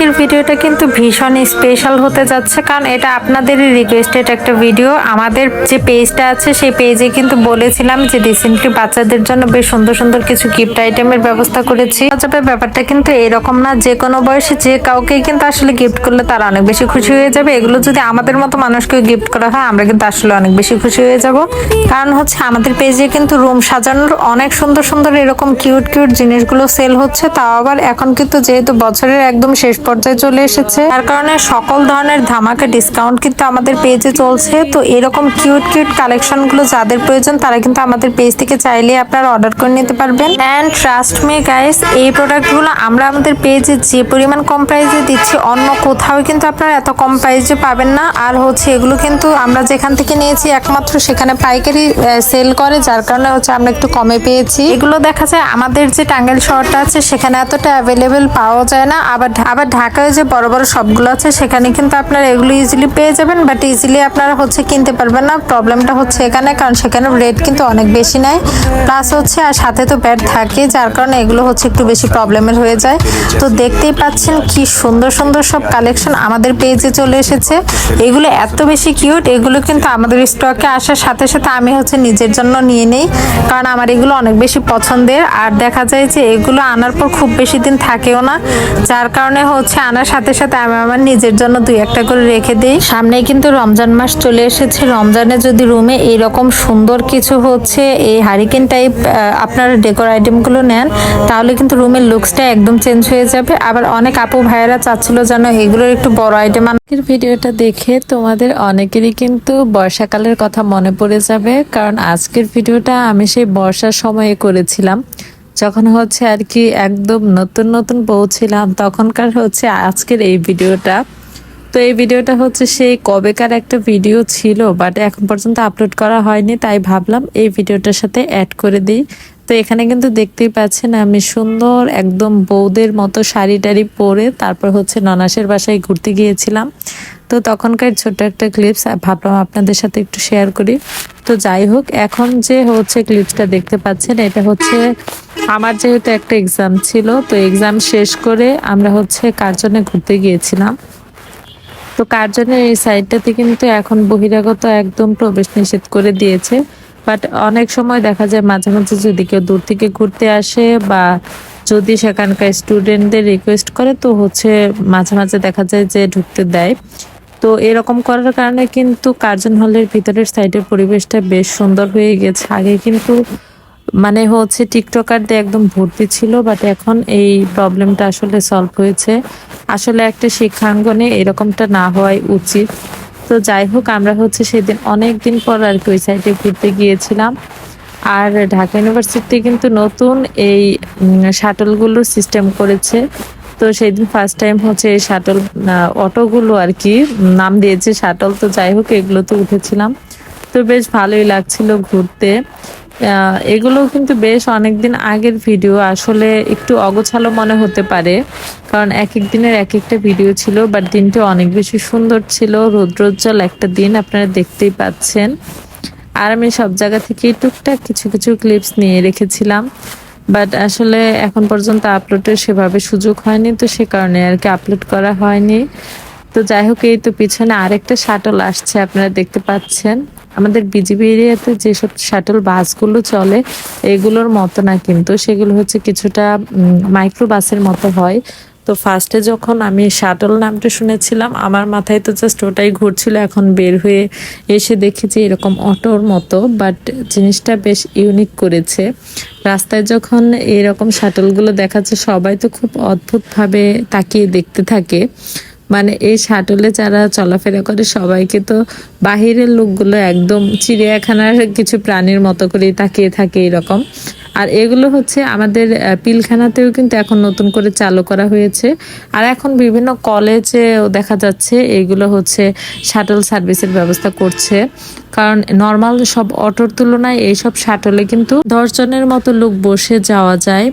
আজকের ভিডিওটা কিন্তু ভীষণ স্পেশাল হতে যাচ্ছে, কারণ এটা আপনাদেরই রিকোয়েস্টেড একটা ভিডিও। আমাদের যে পেজটা আছে সেই পেজে কিন্তু বলেছিলাম যে রিসেন্টলি বাচ্চাদের জন্য বেশ সুন্দর সুন্দর কিছু গিফট আইটেমের ব্যবস্থা করেছি। তবে ব্যাপারটা কিন্তু এরকম না, যে কোনো বয়সে যে কাউকে কিন্তু আসলে গিফট করলে তারা অনেক বেশি খুশি হয়ে যাবে। এগুলো যদি আমাদের মতো মানুষকে গিফট করা হয় আমরা কিন্তু আসলে অনেক বেশি খুশি হয়ে যাব। কারণ হচ্ছে আমাদের পেজে কিন্তু রুম সাজানোর অনেক সুন্দর সুন্দর এরকম কিউট কিউট জিনিসগুলো সেল হচ্ছে। তাও আবার এখন কিন্তু যেহেতু বছরের একদম শেষ পর্যায়ে চলে এসেছে, তার কারণে সকল ধরনের ধামাকা ডিসকাউন্ট কিন্তু আমাদের পেজে চলছে। তো এরকম কিউট কিউট কালেকশন গুলো যাদের প্রয়োজন তারা কিন্তু আমাদের পেজ থেকে চাইলে আপনারা অর্ডার করে নিতে পারবেন। এন্ড ট্রাস্ট মি গাইস, এই প্রোডাক্টগুলো আমরা আমাদের পেজে যে পরিমাণ কম প্রাইসে দিচ্ছি অন্য কোথাও কিন্তু আপনারা এত কম প্রাইসে পাবেন না। আর হচ্ছে এগুলো কিন্তু আমরা যেখান থেকে নিয়েছি একমাত্র সেখানে পাইকারি সেল করে, যার কারণে হচ্ছে আমরা একটু কমে পেয়েছি। এগুলো দেখা যায় আমাদের যে টাঙ্গাইল শহরটা আছে সেখানে এতটা অ্যাভেলেবেল পাওয়া যায় না। আবার ঢাকায় যে বড় বড় শপগুলো আছে সেখানে কিন্তু আপনারা এগুলো ইজিলি পেয়ে যাবেন, বাট ইজিলি আপনারা হচ্ছে কিনতে পারবেন না। প্রবলেমটা হচ্ছে এখানে, কারণ সেখানে রেট কিন্তু অনেক বেশি নেয়, প্লাস হচ্ছে আর সাথে তো ব্যাট থাকে, যার কারণে এগুলো হচ্ছে একটু বেশি প্রবলেমের হয়ে যায়। তো দেখতেই পাচ্ছেন কি সুন্দর সুন্দর সব কালেকশন আমাদের পেজে চলে এসেছে। এগুলো এত বেশি কিউট, এগুলো কিন্তু আমাদের স্টকে আসার সাথে সাথে আমি হচ্ছে নিজের জন্য নিয়ে নেই, কারণ আমার এগুলো অনেক বেশি পছন্দের। আর দেখা যায় যে এগুলো আনার পর খুব বেশি দিন থাকেও না, যার কারণে হচ্ছে আনার সাথে সাথে আমি আমার নিজের জন্য দুই একটা করে রেখে দিই। সামনেই কিন্তু রমজান মাস চলে এসেছে। রমজানে যদি রুমে এইরকম সুন্দর কিছু হচ্ছে এই হারিকেন টাইপ আপনারা ডেকোর আইটেমগুলো নেন, তাহলে কিন্তু রুমের লুকসটা একদম চেঞ্জ হয়ে যাবে। আবার অনেক আপু ভাইয়েরা চাচ্ছিল যেন এগুলোর একটু বড় আইটেম। আজকের ভিডিওটা দেখে তোমাদের অনেকেরই কিন্তু বর্ষাকালের কথা মনে পড়ে যাবে, কারণ আজকের ভিডিওটা আমি সেই বর্ষার সময়ে করেছিলাম, যখন হচ্ছে আর কি একদম নতুন নতুন বউ ছিলাম তখনকার হচ্ছে আজকের এই ভিডিওটা। তো এই ভিডিওটা হচ্ছে সেই কবেকার একটা ভিডিও ছিল, বাট এখন পর্যন্ত আপলোড করা হয়নি, তাই ভাবলাম এই ভিডিওটার সাথে অ্যাড করে দিই। তো এখানে কিন্তু দেখতেই পাচ্ছেন আমি সুন্দর একদম বউদের মতো শাড়ি টাড়ি পরে তারপর হচ্ছে ননাসের বাসায় ঘুরতে গিয়েছিলাম। তো তখনকার ছোট্ট একটা ক্লিপস ভাবলাম আপনাদের সাথে একটু শেয়ার করি। তো যাই হোক, এখন যে হচ্ছে ক্লিপসটা দেখতে পাচ্ছেন এটা হচ্ছে আমার যেহেতু একটা এক্সাম ছিল, তো এক্সাম শেষ করে আমরা হচ্ছে কার্জনে ঘুরতে গিয়েছিলাম। তো কার্জনের এই সাইডটাতে কিন্তু এখন বহিরাগত একদম প্রবেশ নিষেধ করে দিয়েছে, বাট অনেক সময় দেখা যায় মাঝে মাঝে যদি কেউ দূর থেকে ঘুরতে আসে বা যদি সেখানকার স্টুডেন্টদের রিকোয়েস্ট করে তো হচ্ছে মাঝে মাঝে দেখা যায় যে ঢুকতে দেয়। তো এরকম করার কারণে কিন্তু কার্জন হলের ভিতরের সাইডের পরিবেশটা বেশ সুন্দর হয়ে গেছে। আগে কিন্তু মানে হচ্ছে টিকটকারদের একদম ভর্তি ছিল, বাট এখন এই প্রবলেমটা আসলে সলভ হয়েছে। আসলে একটা শিক্ষাঙ্গনে এরকমটা না হওয়াই উচিত। তো যাই হোক, আমরা হচ্ছে সেদিন অনেক দিন পর আর কি ওই সাইডে ঘুরতে গিয়েছিলাম। আর ঢাকা ইউনিভার্সিটি কিন্তু নতুন এই শাটলগুলোর সিস্টেম করেছে। তো সেই দিন ফার্স্ট টাইম হচ্ছে এই শাটল অটোগুলো আর কি নাম দিয়েছে শাটল। তো যাই হোক, এগুলোতে উঠেছিলাম, তো বেশ ভালোই লাগছিল ঘুরতে। এগুলো কিন্তু বেশ অনেকদিন আগের ভিডিও, আসলে একটু অগোছালো মনে হতে পারে, কারণ এক এক দিনের এক একটা ভিডিও ছিল, বাট দিনটা অনেক বেশি সুন্দর ছিল, রৌদ্রোজ্জ্বল একটা দিন আপনারা দেখতেই পাচ্ছেন। আর আমি সব জায়গা থেকে টুকটাক কিছু কিছু ক্লিপস নিয়ে রেখেছিলাম, বাট আসলে এখন পর্যন্ত আপলোডের সেভাবে সুযোগ হয়নি, তো সে কারণে আর কি আপলোড করা হয়নি। তো যাই হোক, এই তো পিছনে আরেকটা শাটল আসছে আপনারা দেখতে পাচ্ছেন। আমাদের বিজিবি এরিয়াতে যেসব শাটল বাসগুলো চলে এগুলোর মতো না, কিন্তু সেগুলো হচ্ছে কিছুটা মাইক্রো বাসের মতো হয়। তো ফার্স্টে যখন আমি শাটল নামটা শুনেছিলাম আমার মাথায় তো জাস্ট ওটাই ঘুরছিল, এখন বের হয়ে এসে দেখেছি এরকম অটোর মতো, বাট জিনিসটা বেশ ইউনিক করেছে। রাস্তায় যখন এরকম শাটলগুলো দেখাচ্ছে সবাই তো খুব অদ্ভুতভাবে তাকিয়ে দেখতে থাকে। মানে এই শাটলে যারা চলাফেরা করে সবাইকে তো বাহিরের লোকগুলো একদম চিড়িয়াখানার কিছু প্রাণীর মতো করে তাকিয়ে থাকে এরকম। আর এগুলো হচ্ছে আমাদের পিলখানাতেও কিন্তু এখন নতুন করে চালু করা হয়েছে। আর এখন বিভিন্ন কলেজে দেখা যাচ্ছে এগুলো হচ্ছে শাটল সার্ভিসের ব্যবস্থা করছে, কারণ নর্মাল সব অটোর তুলনায় এইসব শাটলে কিন্তু 10 জনের মতো লোক বসে যাওয়া যায়।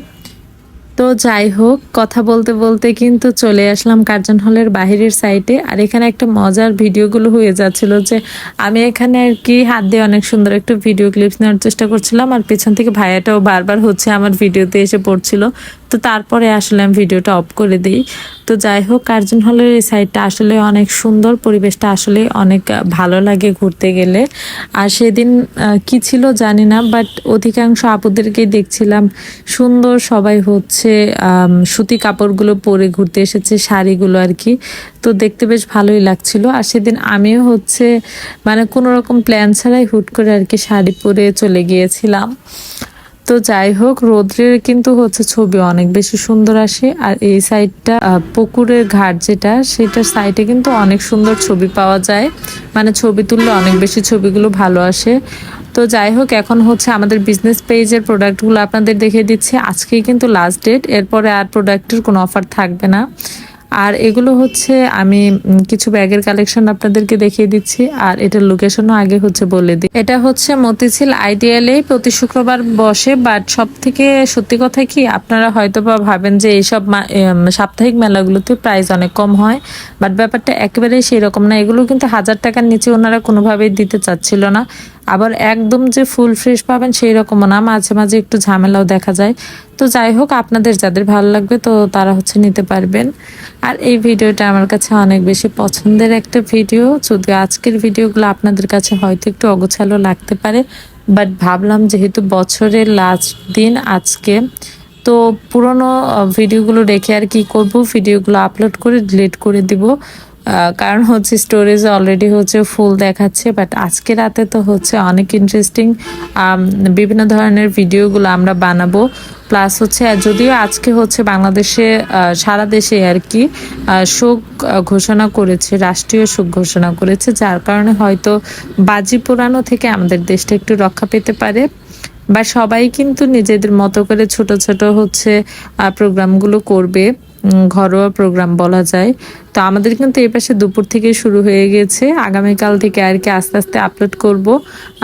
তো যাই হোক, কথা বলতে বলতে কিন্তু চলে আসলাম কার্জন হলের বাহিরের সাইডে। আর এখানে একটা মজার ভিডিওগুলো হয়ে যাচ্ছিল যে আমি এখানে আর কি হাত দিয়ে অনেক সুন্দর একটা ভিডিও ক্লিপস নেওয়ার চেষ্টা করছিলাম, আর পেছন থেকে ভাইয়াটাও বারবার হচ্ছে আমার ভিডিওতে এসে পড়ছিল। তো তারপরে আসলে আমি ভিডিওটা অফ করে দিই। তো যাই হোক, কার্জন হলের এই সাইডটা আসলে অনেক সুন্দর, পরিবেশটা আসলে অনেক ভালো লাগে ঘুরতে গেলে। আর সেদিন কি ছিল জানি না, বাট অধিকাংশ আপুদেরকেই দেখছিলাম সুন্দর, সবাই হচ্ছে সুতি কাপড়গুলো পরে ঘুরতে এসেছে, শাড়িগুলো আর কি। তো দেখতে বেশ ভালোই লাগছিল। আর সেদিন আমিও হচ্ছে মানে কোনো রকম প্ল্যান ছাড়াই হুট করে আর কি শাড়ি পরে চলে গিয়েছিলাম। তো যাই হোক, রোদ্রের কিন্তু হচ্ছে ছবি অনেক বেশি সুন্দর আসে। আর এই সাইডটা পুকুরের ঘাট যেটা, সেটার সাইডে কিন্তু অনেক সুন্দর ছবি পাওয়া যায়, মানে ছবি তুললে অনেক বেশি ছবিগুলো ভালো আসে। তো যাই হোক, এখন হচ্ছে আমাদের বিজনেস পেজের প্রোডাক্টগুলো আপনাদের দেখিয়ে দিচ্ছি। আজকেই কিন্তু লাস্ট ডেট, এরপরে আর প্রোডাক্টের কোনো অফার থাকবে না। আর এগুলো হচ্ছে আমি কিছু ব্যাগের কালেকশন আপনাদেরকে দেখিয়ে দিচ্ছি, আর এটার লোকেশনও আগে হচ্ছে বলে দিই। এটা হচ্ছে মতিঝিল আইডিয়ালে প্রতি শুক্রবার বসে, বাট সব থেকে সত্যি কথা কি, আপনারা হয়তো বা ভাবেন যে এইসব সাপ্তাহিক মেলাগুলোতে প্রাইস অনেক কম হয়, বাট ব্যাপারটা একেবারেই সেই রকম না। এগুলো কিন্তু 1000 টাকার নিচে ওনারা কোনোভাবেই দিতে চাচ্ছিল না। আবার একদম যে ফুল ফ্রেশ পাবেন সেই রকমও না, মাঝে মাঝে একটু ঝামেলাও দেখা যায়। তো যাই হোক, আপনাদের যাদের ভালো লাগবে তো তারা হচ্ছে নিতে পারবেন। আর এই ভিডিওটা আমার কাছে অনেক বেশি পছন্দের একটা ভিডিও, যদি আজকের ভিডিওগুলো আপনাদের কাছে হয়তো একটু অগোছালো লাগতে পারে, বাট ভাবলাম যেহেতু বছরের লাস্ট দিন আজকে, তো পুরনো ভিডিওগুলো রেখে আর কি করব, ভিডিওগুলো আপলোড করে ডিলিট করে দিব। কারণ হচ্ছে স্টোরেজ অলরেডি হচ্ছে ফুল দেখাচ্ছে, বাট আজকে রাতে তো হচ্ছে অনেক ইন্টারেস্টিং বিভিন্ন ধরনের ভিডিওগুলো আমরা বানাবো। প্লাস হচ্ছে যদিও আজকে হচ্ছে বাংলাদেশে সারা দেশে আর কি শোক ঘোষণা করেছে, রাষ্ট্রীয় শোক ঘোষণা করেছে, যার কারণে হয়তো বাজি পোড়ানো থেকে আমাদের দেশটা একটু রক্ষা পেতে পারে। বা সবাই কিন্তু নিজেদের মতো করে ছোট ছোট হচ্ছে প্রোগ্রামগুলো করবে, ঘরোয়া প্রোগ্রাম বলা যায়। তো আমাদের কিন্তু এই পাশে দুপুর থেকে শুরু হয়ে গেছে, আগামীকাল থেকে আর কি আস্তে আস্তে আপলোড করব।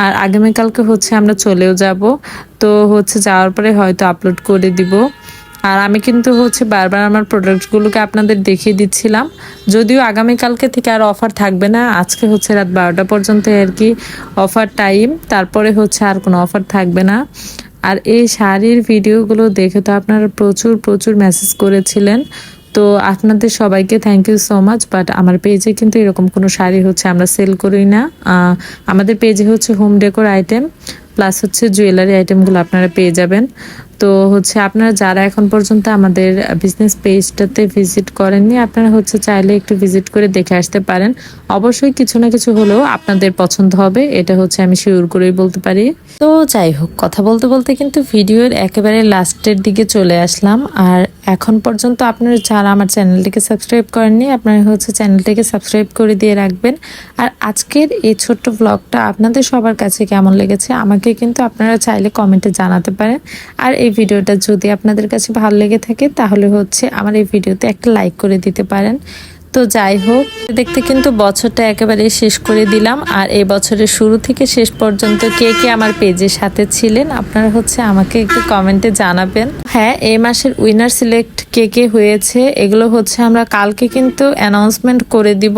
আর আগামীকালকে হচ্ছে আমরা চলেও যাব, তো হচ্ছে যাওয়ার পরে হয়তো আপলোড করে দিব। আর আমি কিন্তু হচ্ছে বারবার আমার প্রোডাক্টগুলোকে আপনাদের দেখিয়ে দিচ্ছিলাম, যদিও আগামীকালকে থেকে আর অফার থাকবে না, আজকে হচ্ছে রাত 12টা পর্যন্ত আর কি অফার টাইম, তারপরে হচ্ছে আর কোনো অফার থাকবে না। আর এই শাড়ির ভিডিওগুলো দেখে তো আপনারা প্রচুর প্রচুর মেসেজ করেছিলেন, তো আপনাদের সবাইকে thank you so much. But আমার পেজে কিন্তু এরকম কোনো শাড়ি হচ্ছে আমরা সেল করি না। আমাদের পেজে হচ্ছে হোম ডেকোর আইটেম প্লাস হচ্ছে জুয়েলারি আইটেমগুলো আপনারা পেয়ে যাবেন। তো হচ্ছে আপনারা যারা এখন পর্যন্ত আমাদের বিজনেস পেজটাতে ভিজিট করেননি, আপনারা হচ্ছে চাইলে একটু ভিজিট করে দেখে আসতে পারেন। অবশ্যই কিছু না কিছু হলেও আপনাদের পছন্দ হবে, এটা হচ্ছে আমি শিওর করেই বলতে পারি। তো যাই হোক, কথা বলতে বলতে কিন্তু ভিডিওর একেবারে লাস্টের দিকে চলে আসলাম। আর এখন পর্যন্ত আপনারা যারা আমার চ্যানেলটিকে সাবস্ক্রাইব করেননি, আপনারা হচ্ছে চ্যানেলটিকে সাবস্ক্রাইব করে দিয়ে রাখবেন। আর আজকের এই ছোট্ট ব্লগটা আপনাদের সবার কাছে কেমন লেগেছে আমাকে কিন্তু আপনারা চাইলে কমেন্টে জানাতে পারেন। আর এই ভিডিওটা যদি আপনাদের কাছে ভালো লেগে থাকে তাহলে হচ্ছে আমার এই ভিডিওতে একটা লাইক করে দিতে পারেন। তো যাই হোক, দেখতে কিন্তু বছরটা একেবারে শেষ করে দিলাম। আর এই বছরের শুরু থেকে শেষ পর্যন্ত কে কে আমার পেজের সাথে ছিলেন আপনারা হচ্ছে আমাকে একটু কমেন্টে জানাবেন। হ্যাঁ, এই মাসের উইনার সিলেক্ট কে কে হয়েছে এগুলো হচ্ছে আমরা কালকে কিন্তু অ্যানাউন্সমেন্ট করে দিব।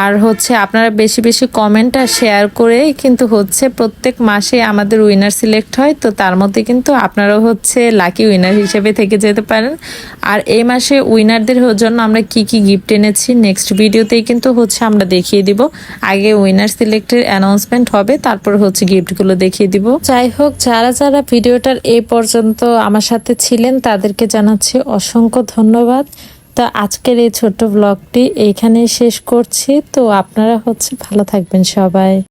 আর হচ্ছে আপনারা বেশি বেশি কমেন্ট আর শেয়ার করে কিন্তু হচ্ছে প্রত্যেক মাসে আমাদের উইনার সিলেক্ট হয়, তো তার মধ্যে কিন্তু আপনারাও হচ্ছে লাকি উইনার হিসেবে থেকে যেতে পারেন। আর এই মাসে উইনারদের জন্য আমরা কি কি গিফট এনেছি নেক্সট ভিডিওতেই কিন্তু হচ্ছে আমরা দেখিয়ে দিব। আগে উইনার সিলেক্টের অ্যানাউন্সমেন্ট হবে, তারপর হচ্ছে গিফটগুলো দেখিয়ে দিব। যাই হোক, যারা যারা ভিডিওটার এই পর্যন্ত আমার সাথে ছিলেন তাদেরকে জানাচ্ছি অসংখ্য ধন্যবাদ। তো আজকের এই ছোট্ট ব্লগটি এইখানেই শেষ করছি। তো আপনারা হচ্ছে ভালো থাকবেন সবাই।